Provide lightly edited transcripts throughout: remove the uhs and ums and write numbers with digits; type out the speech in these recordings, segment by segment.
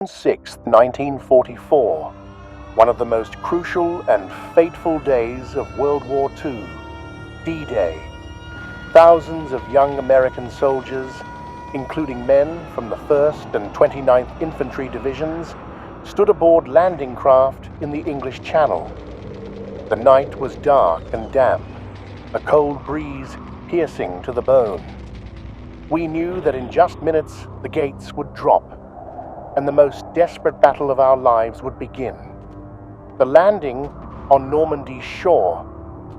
6th, 1944, one of the most crucial and fateful days of World War II, D-Day. Thousands of young American soldiers, including men from the 1st and 29th Infantry Divisions, stood aboard landing craft in the English Channel. The night was dark and damp, a cold breeze piercing to the bone. We knew that in just minutes the gates would drop, and the most desperate battle of our lives would begin. The landing on Normandy's shore,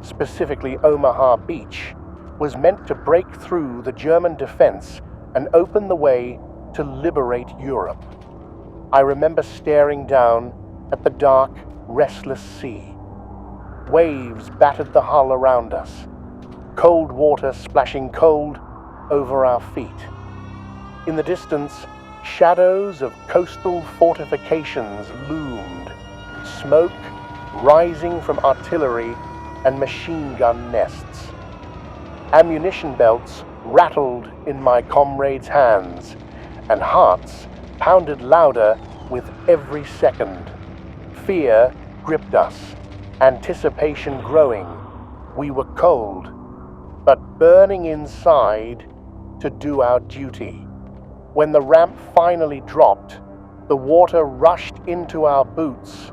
specifically Omaha Beach, was meant to break through the German defense and open the way to liberate Europe. I remember staring down at the dark, restless sea. Waves battered the hull around us, cold water splashing cold over our feet. In the distance, shadows of coastal fortifications loomed, smoke rising from artillery and machine gun nests. Ammunition belts rattled in my comrades' hands, and hearts pounded louder with every second. Fear gripped us, anticipation growing. We were cold, but burning inside to do our duty. When the ramp finally dropped, the water rushed into our boots,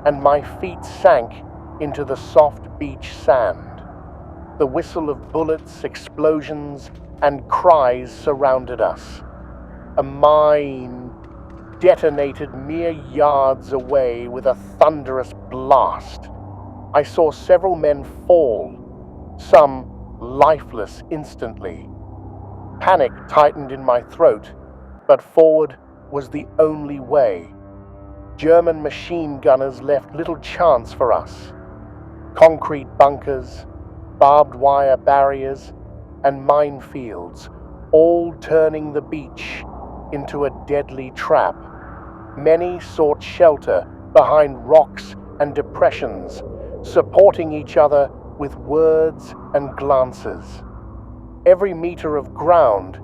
and my feet sank into the soft beach sand. The whistle of bullets, explosions, and cries surrounded us. A mine detonated mere yards away with a thunderous blast. I saw several men fall, some lifeless instantly. Panic tightened in my throat, but forward was the only way. German machine gunners left little chance for us. Concrete bunkers, barbed wire barriers, and minefields, all turning the beach into a deadly trap. Many sought shelter behind rocks and depressions, supporting each other with words and glances. Every meter of ground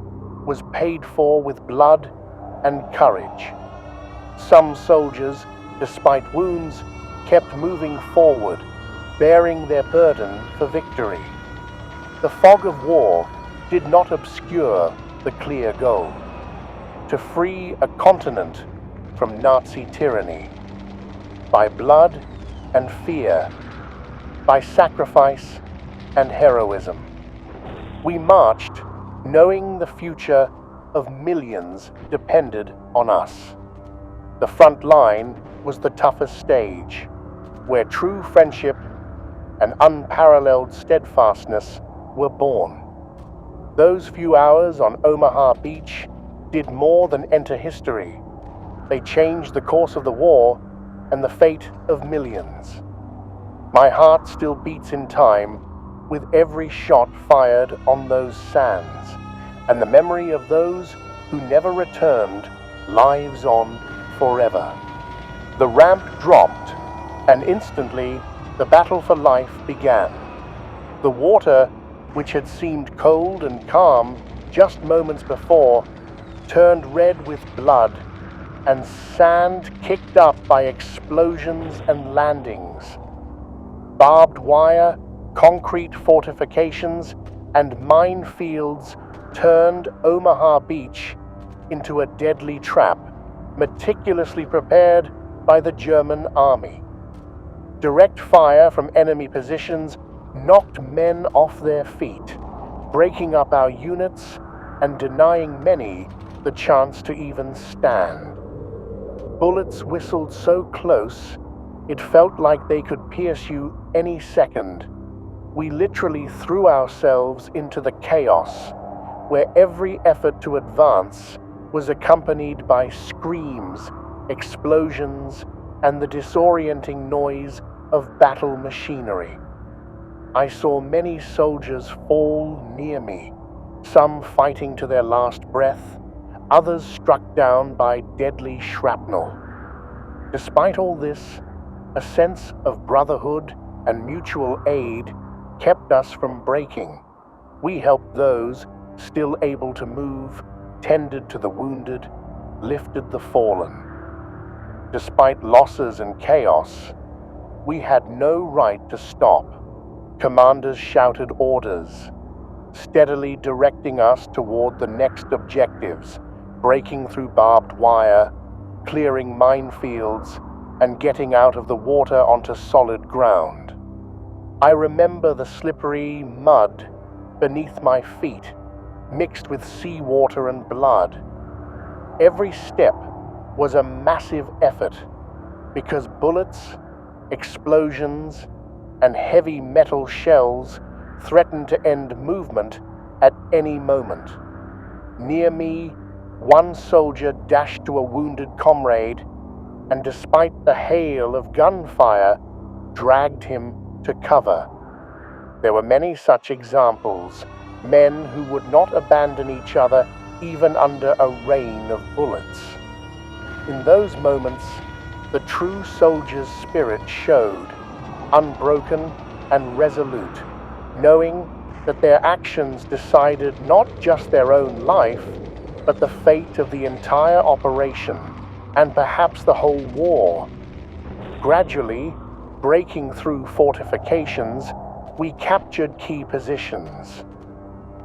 was paid for with blood and courage. Some soldiers, despite wounds, kept moving forward, bearing their burden for victory. The fog of war did not obscure the clear goal: to free a continent from Nazi tyranny. By blood and fear, by sacrifice and heroism. We marched knowing the future of millions depended on us. The front line was the toughest stage, where true friendship and unparalleled steadfastness were born. Those few hours on Omaha Beach did more than enter history. They changed the course of the war and the fate of millions. My heart still beats in time with every shot fired on those sands, and the memory of those who never returned lives on forever. The ramp dropped, and instantly the battle for life began. The water, which had seemed cold and calm just moments before, turned red with blood, and sand kicked up by explosions and landings. Barbed wire, concrete fortifications, and minefields turned Omaha Beach into a deadly trap, meticulously prepared by the German army. Direct fire from enemy positions knocked men off their feet, breaking up our units and denying many the chance to even stand. Bullets whistled so close, it felt like they could pierce you any second. We literally threw ourselves into the chaos, where every effort to advance was accompanied by screams, explosions, and the disorienting noise of battle machinery. I saw many soldiers fall near me, some fighting to their last breath, others struck down by deadly shrapnel. Despite all this, a sense of brotherhood and mutual aid kept us from breaking. We helped those still able to move, tended to the wounded, lifted the fallen. Despite losses and chaos, we had no right to stop. Commanders shouted orders, steadily directing us toward the next objectives, breaking through barbed wire, clearing minefields, and getting out of the water onto solid ground. I remember the slippery mud beneath my feet, mixed with seawater and blood. Every step was a massive effort because bullets, explosions, and heavy metal shells threatened to end movement at any moment. Near me, one soldier dashed to a wounded comrade, and despite the hail of gunfire, dragged him to cover. There were many such examples, men who would not abandon each other even under a rain of bullets. In those moments, the true soldier's spirit showed, unbroken and resolute, knowing that their actions decided not just their own life, but the fate of the entire operation, and perhaps the whole war. Gradually, breaking through fortifications, we captured key positions.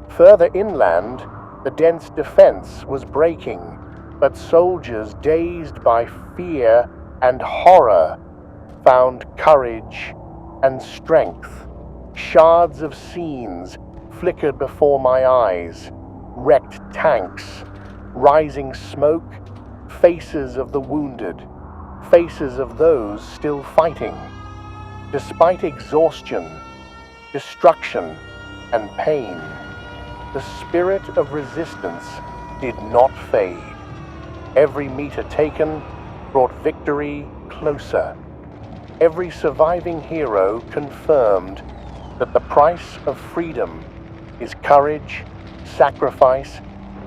Further inland, the dense defense was breaking, but soldiers dazed by fear and horror found courage and strength. Shards of scenes flickered before my eyes, wrecked tanks, rising smoke, faces of the wounded, faces of those still fighting. Despite exhaustion, destruction, and pain, the spirit of resistance did not fade. Every meter taken brought victory closer. Every surviving hero confirmed that the price of freedom is courage, sacrifice,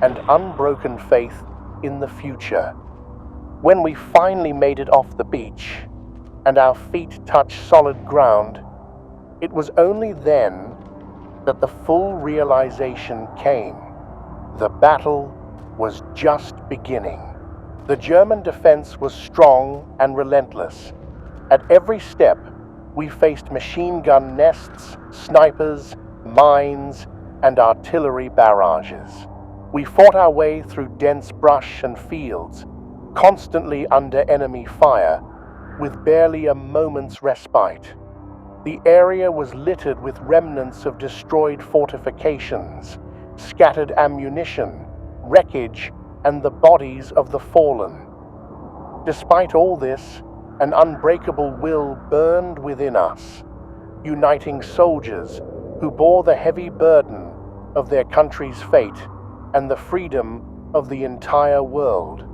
and unbroken faith in the future. When we finally made it off the beach and our feet touched solid ground, it was only then that the full realization came. The battle was just beginning. The German defense was strong and relentless. At every step, we faced machine gun nests, snipers, mines, and artillery barrages. We fought our way through dense brush and fields, constantly under enemy fire, with barely a moment's respite. The area was littered with remnants of destroyed fortifications, scattered ammunition, wreckage, and the bodies of the fallen. Despite all this, an unbreakable will burned within us, uniting soldiers who bore the heavy burden of their country's fate and the freedom of the entire world.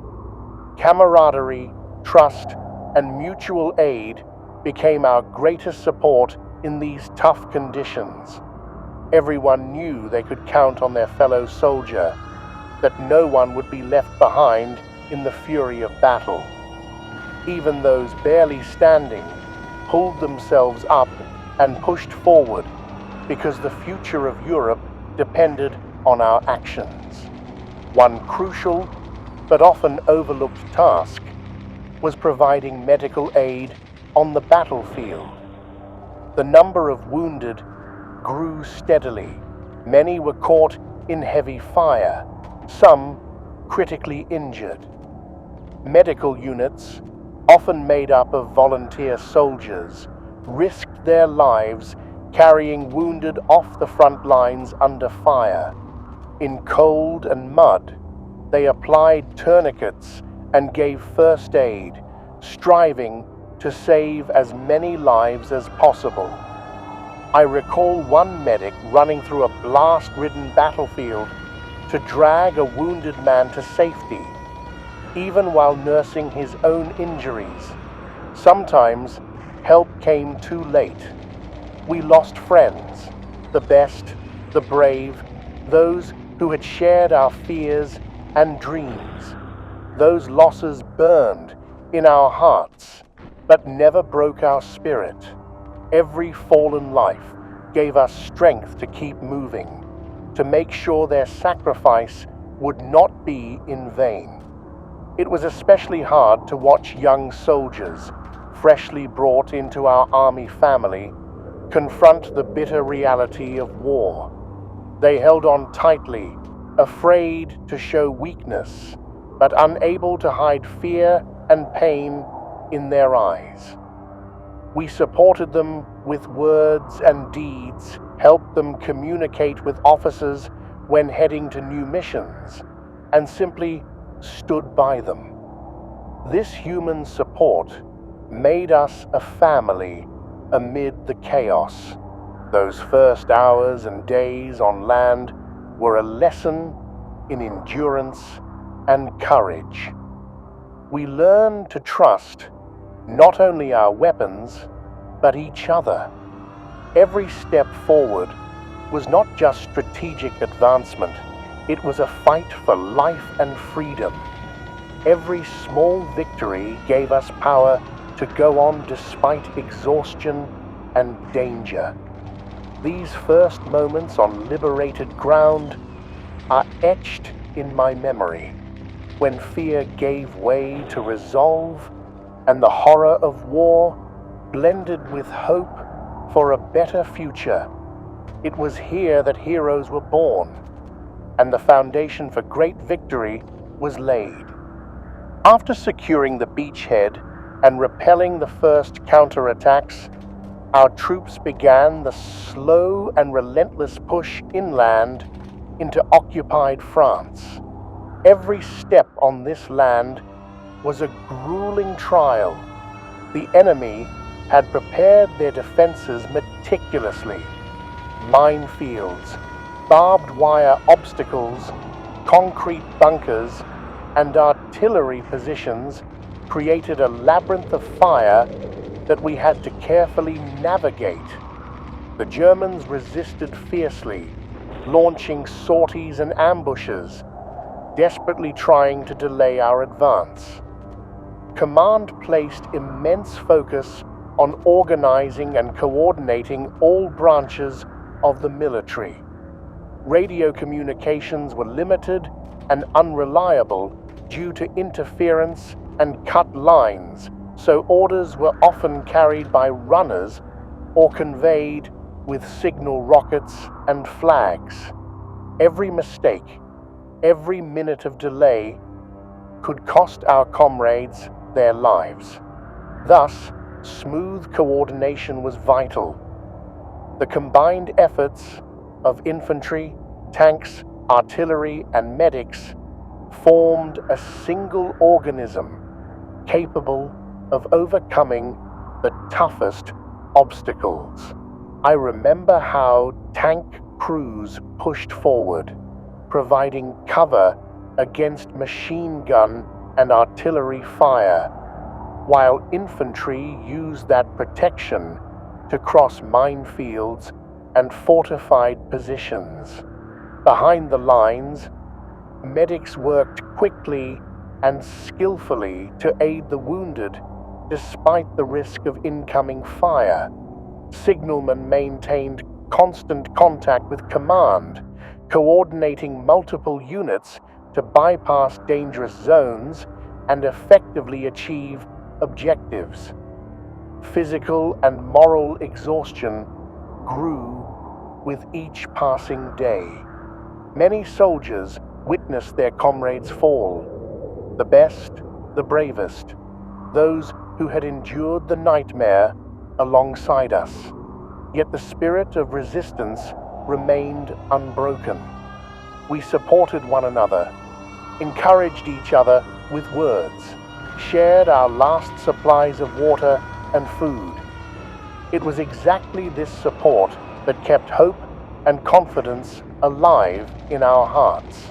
Camaraderie, trust, and mutual aid became our greatest support in these tough conditions. Everyone knew they could count on their fellow soldier, that no one would be left behind in the fury of battle. Even those barely standing pulled themselves up and pushed forward because the future of Europe depended on our actions. One crucial but often overlooked task was providing medical aid on the battlefield. The number of wounded grew steadily. Many were caught in heavy fire, some critically injured. Medical units, often made up of volunteer soldiers, risked their lives carrying wounded off the front lines under fire. In cold and mud, they applied tourniquets and gave first aid, striving to save as many lives as possible. I recall one medic running through a blast-ridden battlefield to drag a wounded man to safety, even while nursing his own injuries. Sometimes help came too late. We lost friends, the best, the brave, those who had shared our fears and dreams. Those losses burned in our hearts, but never broke our spirit. Every fallen life gave us strength to keep moving, to make sure their sacrifice would not be in vain. It was especially hard to watch young soldiers, freshly brought into our army family, confront the bitter reality of war. They held on tightly, afraid to show weakness, but unable to hide fear and pain in their eyes. We supported them with words and deeds, helped them communicate with officers when heading to new missions, and simply stood by them. This human support made us a family amid the chaos. Those first hours and days on land were a lesson in endurance and courage. We learned to trust not only our weapons, but each other. Every step forward was not just strategic advancement, it was a fight for life and freedom. Every small victory gave us power to go on despite exhaustion and danger. These first moments on liberated ground are etched in my memory, when fear gave way to resolve and the horror of war blended with hope for a better future. It was here that heroes were born, and the foundation for great victory was laid. After securing the beachhead and repelling the first counterattacks, our troops began the slow and relentless push inland into occupied France. Every step on this land was a grueling trial. The enemy had prepared their defenses meticulously. Minefields, barbed wire obstacles, concrete bunkers, and artillery positions created a labyrinth of fire that we had to carefully navigate. The Germans resisted fiercely, launching sorties and ambushes, desperately trying to delay our advance. Command placed immense focus on organizing and coordinating all branches of the military. Radio communications were limited and unreliable due to interference and cut lines, so orders were often carried by runners or conveyed with signal rockets and flags. Every mistake, every minute of delay could cost our comrades their lives. Thus, smooth coordination was vital. The combined efforts of infantry, tanks, artillery, and medics formed a single organism capable of overcoming the toughest obstacles. I remember how tank crews pushed forward, providing cover against machine gun and artillery fire, while infantry used that protection to cross minefields and fortified positions. Behind the lines, medics worked quickly and skillfully to aid the wounded despite the risk of incoming fire. Signalmen maintained constant contact with command, coordinating multiple units to bypass dangerous zones and effectively achieve objectives. Physical and moral exhaustion grew with each passing day. Many soldiers witnessed their comrades fall, the best, the bravest, those who had endured the nightmare alongside us. Yet the spirit of resistance remained unbroken. We supported one another, encouraged each other with words, shared our last supplies of water and food. It was exactly this support that kept hope and confidence alive in our hearts.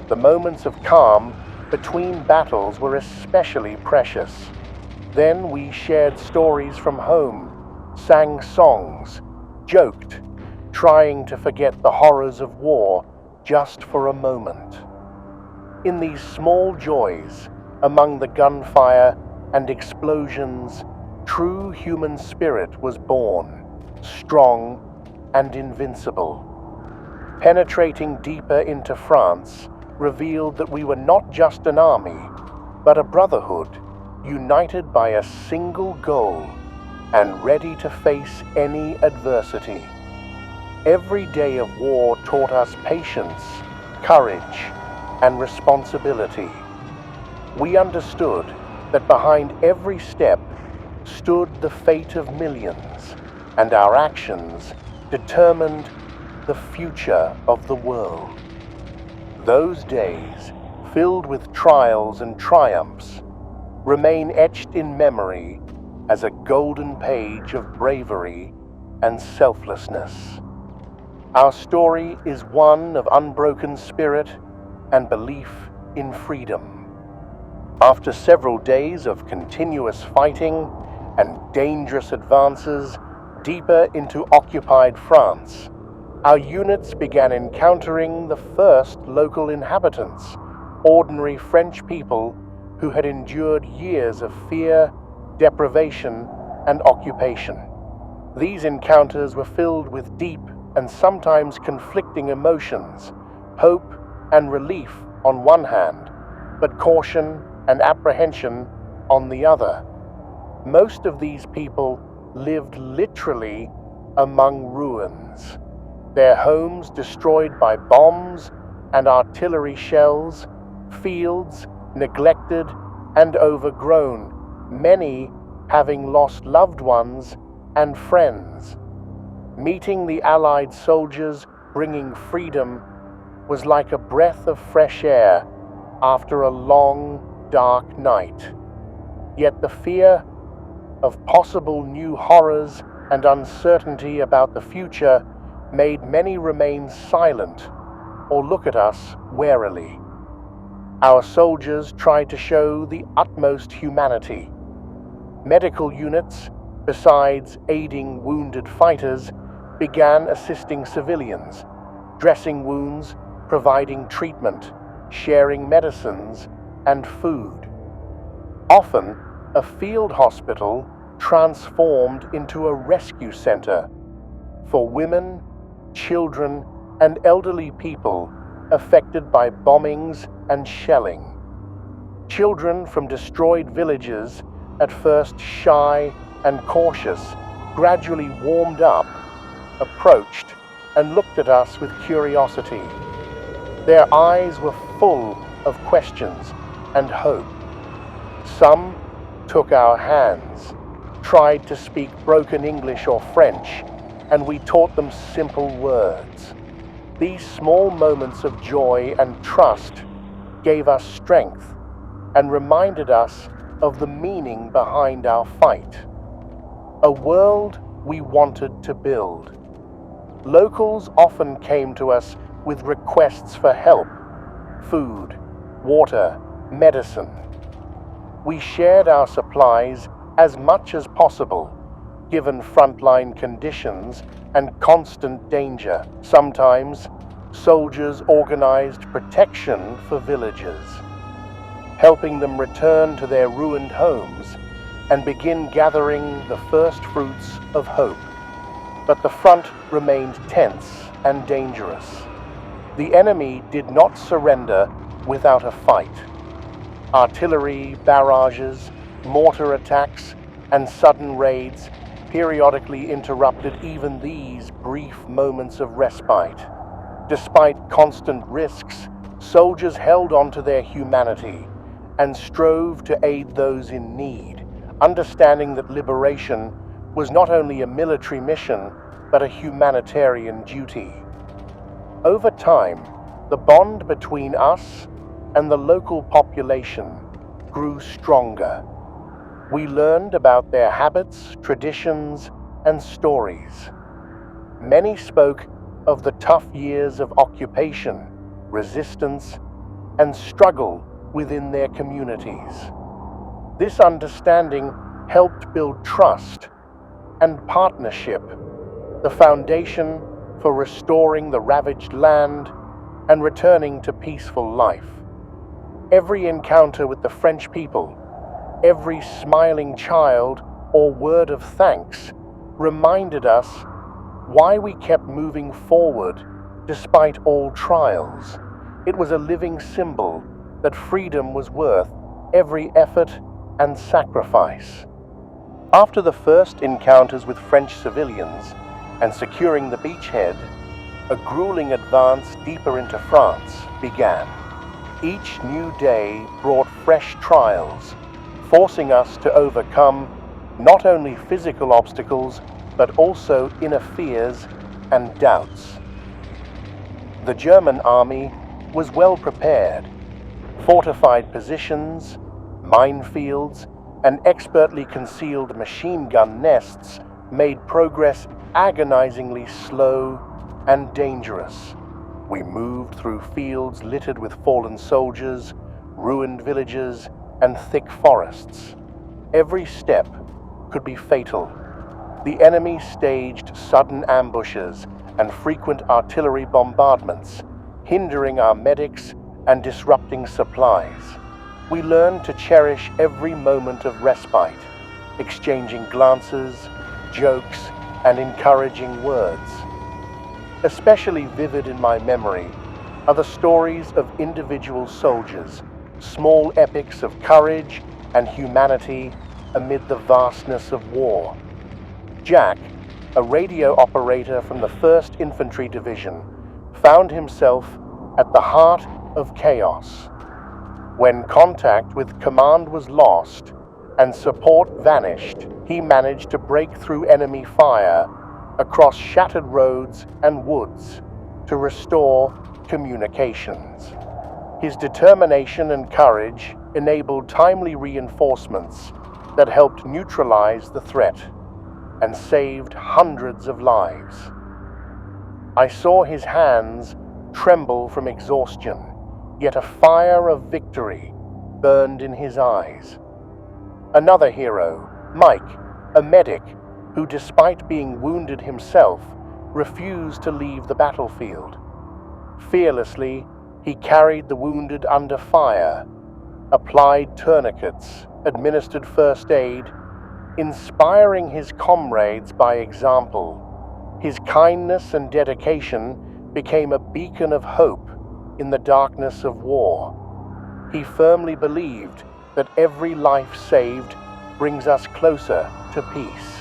The moments of calm between battles were especially precious. Then we shared stories from home, sang songs, joked, trying to forget the horrors of war just for a moment. In these small joys, among the gunfire and explosions, true human spirit was born, strong and invincible. Penetrating deeper into France revealed that we were not just an army, but a brotherhood united by a single goal and ready to face any adversity. Every day of war taught us patience, courage, and responsibility. We understood that behind every step stood the fate of millions, and our actions determined the future of the world. Those days, filled with trials and triumphs, remain etched in memory as a golden page of bravery and selflessness. Our story is one of unbroken spirit and belief in freedom. After several days of continuous fighting and dangerous advances deeper into occupied France, our units began encountering the first local inhabitants, ordinary French people who had endured years of fear, deprivation, and occupation. These encounters were filled with deep and sometimes conflicting emotions, hope and relief on one hand, but caution and apprehension on the other. Most of these people lived literally among ruins, their homes destroyed by bombs and artillery shells, fields neglected and overgrown, many having lost loved ones and friends. Meeting the Allied soldiers bringing freedom was like a breath of fresh air after a long, dark night. Yet the fear of possible new horrors and uncertainty about the future made many remain silent or look at us warily. Our soldiers tried to show the utmost humanity. Medical units, besides aiding wounded fighters, began assisting civilians, dressing wounds, providing treatment, sharing medicines and food. Often, a field hospital transformed into a rescue center for women, children, and elderly people affected by bombings and shelling. Children from destroyed villages, at first shy and cautious, gradually warmed up, approached, and looked at us with curiosity. Their eyes were full of questions and hope. Some took our hands, tried to speak broken English or French, and we taught them simple words. These small moments of joy and trust gave us strength and reminded us of the meaning behind our fight. A world we wanted to build. Locals often came to us with requests for help, food, water, medicine. We shared our supplies as much as possible, given frontline conditions and constant danger. Sometimes, soldiers organized protection for villagers, helping them return to their ruined homes and begin gathering the first fruits of hope. But the front remained tense and dangerous. The enemy did not surrender without a fight. Artillery barrages, mortar attacks, and sudden raids periodically interrupted even these brief moments of respite. Despite constant risks, soldiers held on to their humanity and strove to aid those in need, understanding that liberation was not only a military mission, but a humanitarian duty. Over time, the bond between us and the local population grew stronger. We learned about their habits, traditions, and stories. Many spoke of the tough years of occupation, resistance, and struggle within their communities. This understanding helped build trust and partnership, the foundation for restoring the ravaged land and returning to peaceful life. Every encounter with the French people, every smiling child or word of thanks reminded us why we kept moving forward despite all trials. It was a living symbol that freedom was worth every effort and sacrifice. After the first encounters with French civilians and securing the beachhead, a grueling advance deeper into France began. Each new day brought fresh trials, forcing us to overcome not only physical obstacles, but also inner fears and doubts. The German army was well prepared. Fortified positions, minefields, and expertly concealed machine gun nests made progress agonizingly slow and dangerous. We moved through fields littered with fallen soldiers, ruined villages, and thick forests. Every step could be fatal. The enemy staged sudden ambushes and frequent artillery bombardments, hindering our medics and disrupting supplies. We learned to cherish every moment of respite, exchanging glances, jokes, and encouraging words. Especially vivid in my memory are the stories of individual soldiers, small epics of courage and humanity amid the vastness of war. Jack, a radio operator from the 1st Infantry Division, found himself at the heart of chaos. When contact with command was lost and support vanished, he managed to break through enemy fire across shattered roads and woods to restore communications. His determination and courage enabled timely reinforcements that helped neutralize the threat and saved hundreds of lives. I saw his hands tremble from exhaustion, yet a fire of victory burned in his eyes. Another hero, Mike, a medic who, despite being wounded himself, refused to leave the battlefield. Fearlessly, he carried the wounded under fire, applied tourniquets, administered first aid, inspiring his comrades by example. His kindness and dedication became a beacon of hope in the darkness of war. He firmly believed that every life saved brings us closer to peace.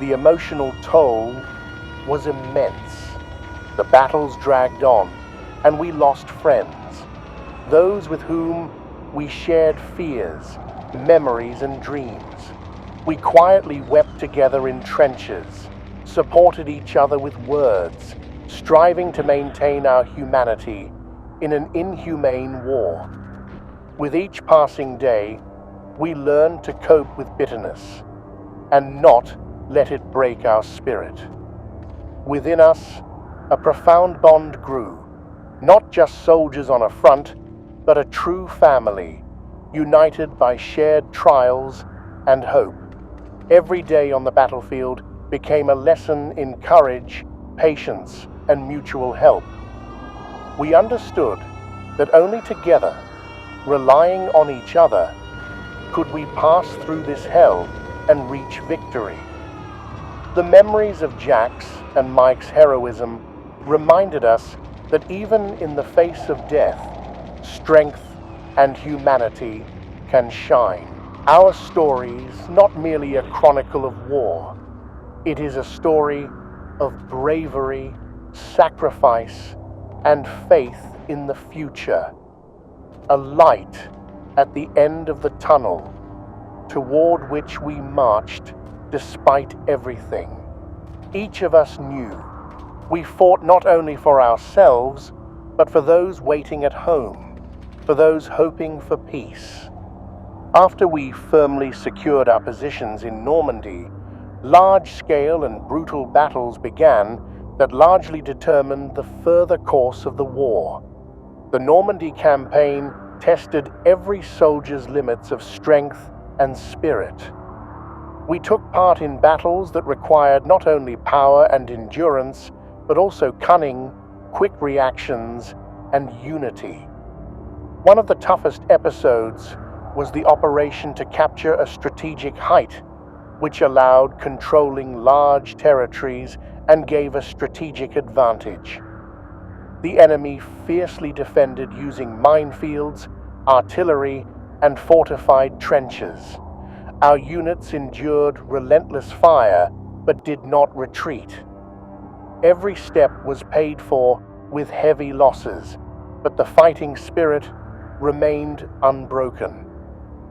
The emotional toll was immense. The battles dragged on, and we lost friends, those with whom we shared fears, memories, and dreams. We quietly wept together in trenches, supported each other with words, striving to maintain our humanity in an inhumane war. With each passing day, we learned to cope with bitterness and not let it break our spirit. Within us, a profound bond grew, not just soldiers on a front, but a true family, united by shared trials and hope. Every day on the battlefield became a lesson in courage, patience, and mutual help. We understood that only together, relying on each other, could we pass through this hell and reach victory. The memories of Jack's and Mike's heroism reminded us that even in the face of death, strength and humanity can shine. Our story is not merely a chronicle of war. It is a story of bravery, sacrifice, and faith in the future. A light at the end of the tunnel toward which we marched despite everything. Each of us knew we fought not only for ourselves, but for those waiting at home, for those hoping for peace. After we firmly secured our positions in Normandy, large-scale and brutal battles began that largely determined the further course of the war. The Normandy campaign tested every soldier's limits of strength and spirit. We took part in battles that required not only power and endurance, but also cunning, quick reactions, and unity. One of the toughest episodes was the operation to capture a strategic height, which allowed controlling large territories and gave a strategic advantage. The enemy fiercely defended using minefields, artillery, and fortified trenches. Our units endured relentless fire but did not retreat. Every step was paid for with heavy losses, but the fighting spirit remained unbroken.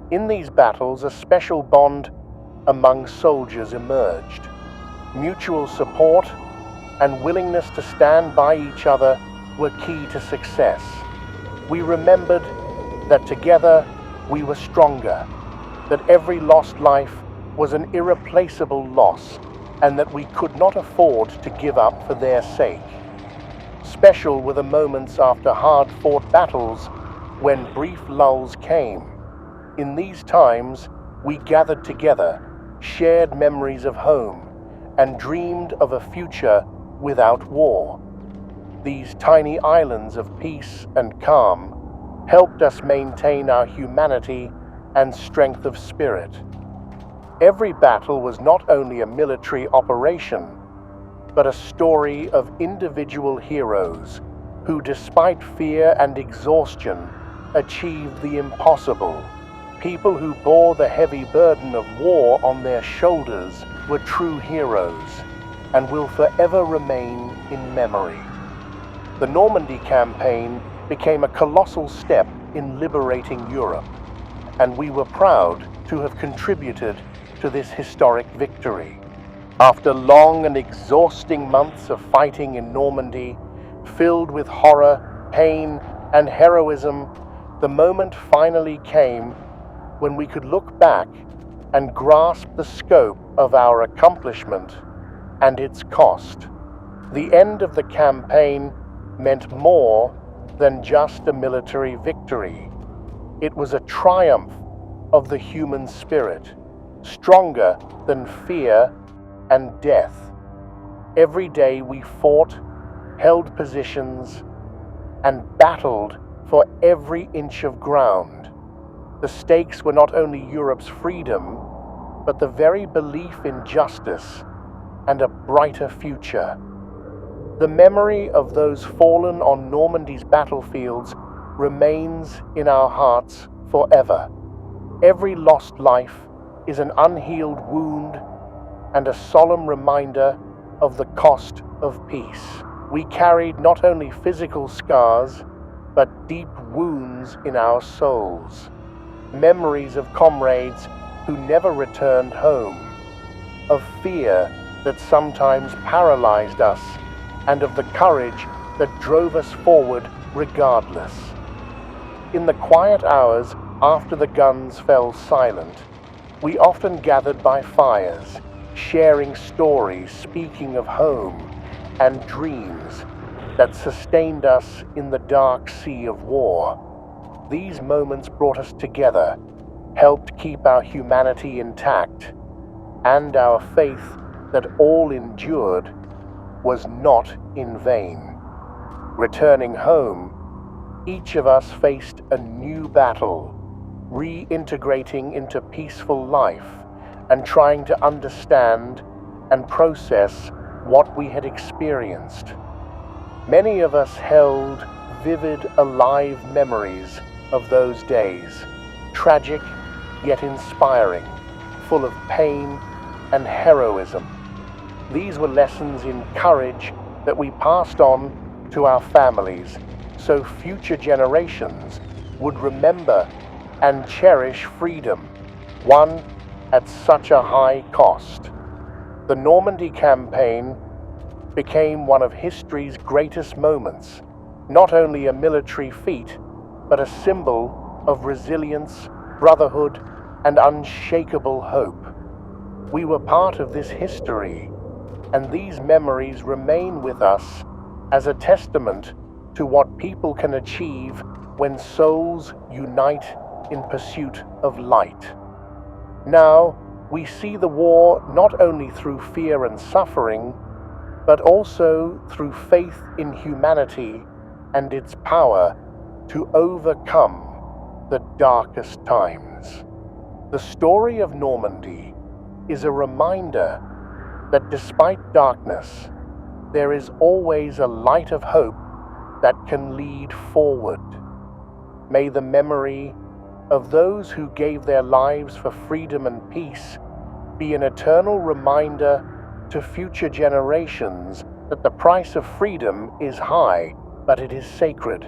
In these battles, a special bond among soldiers emerged. Mutual support and willingness to stand by each other were key to success. We remembered that together we were stronger, that every lost life was an irreplaceable loss, and that we could not afford to give up for their sake. Special were the moments after hard-fought battles when brief lulls came. In these times, we gathered together, shared memories of home, and dreamed of a future without war. These tiny islands of peace and calm helped us maintain our humanity and strength of spirit. Every battle was not only a military operation, but a story of individual heroes who, despite fear and exhaustion, achieved the impossible. People who bore the heavy burden of war on their shoulders were true heroes and will forever remain in memory. The Normandy campaign became a colossal step in liberating Europe, and we were proud to have contributed to this historic victory. After long and exhausting months of fighting in Normandy, filled with horror, pain, and heroism, the moment finally came when we could look back and grasp the scope of our accomplishment and its cost. The end of the campaign meant more than just a military victory. It was a triumph of the human spirit, stronger than fear and death. Every day we fought, held positions, and battled for every inch of ground. The stakes were not only Europe's freedom, but the very belief in justice and a brighter future. The memory of those fallen on Normandy's battlefields remains in our hearts forever. Every lost life is an unhealed wound and a solemn reminder of the cost of peace. We carried not only physical scars, but deep wounds in our souls. Memories of comrades who never returned home, of fear that sometimes paralyzed us, and of the courage that drove us forward regardless. In the quiet hours after the guns fell silent, we often gathered by fires, sharing stories, speaking of home and dreams that sustained us in the dark sea of war. These moments brought us together, helped keep our humanity intact, and our faith that all endured was not in vain. Returning home, each of us faced a new battle, reintegrating into peaceful life and trying to understand and process what we had experienced. Many of us held vivid, alive memories of those days, tragic yet inspiring, full of pain and heroism. These were lessons in courage that we passed on to our families, so future generations would remember and cherish freedom, won at such a high cost. The Normandy campaign became one of history's greatest moments, not only a military feat, but a symbol of resilience, brotherhood, and unshakable hope. We were part of this history, and these memories remain with us as a testament to what people can achieve when souls unite in pursuit of light. Now, we see the war not only through fear and suffering, but also through faith in humanity and its power to overcome the darkest times. The story of Normandy is a reminder that despite darkness, there is always a light of hope that can lead forward. May the memory of those who gave their lives for freedom and peace be an eternal reminder to future generations that the price of freedom is high, but it is sacred.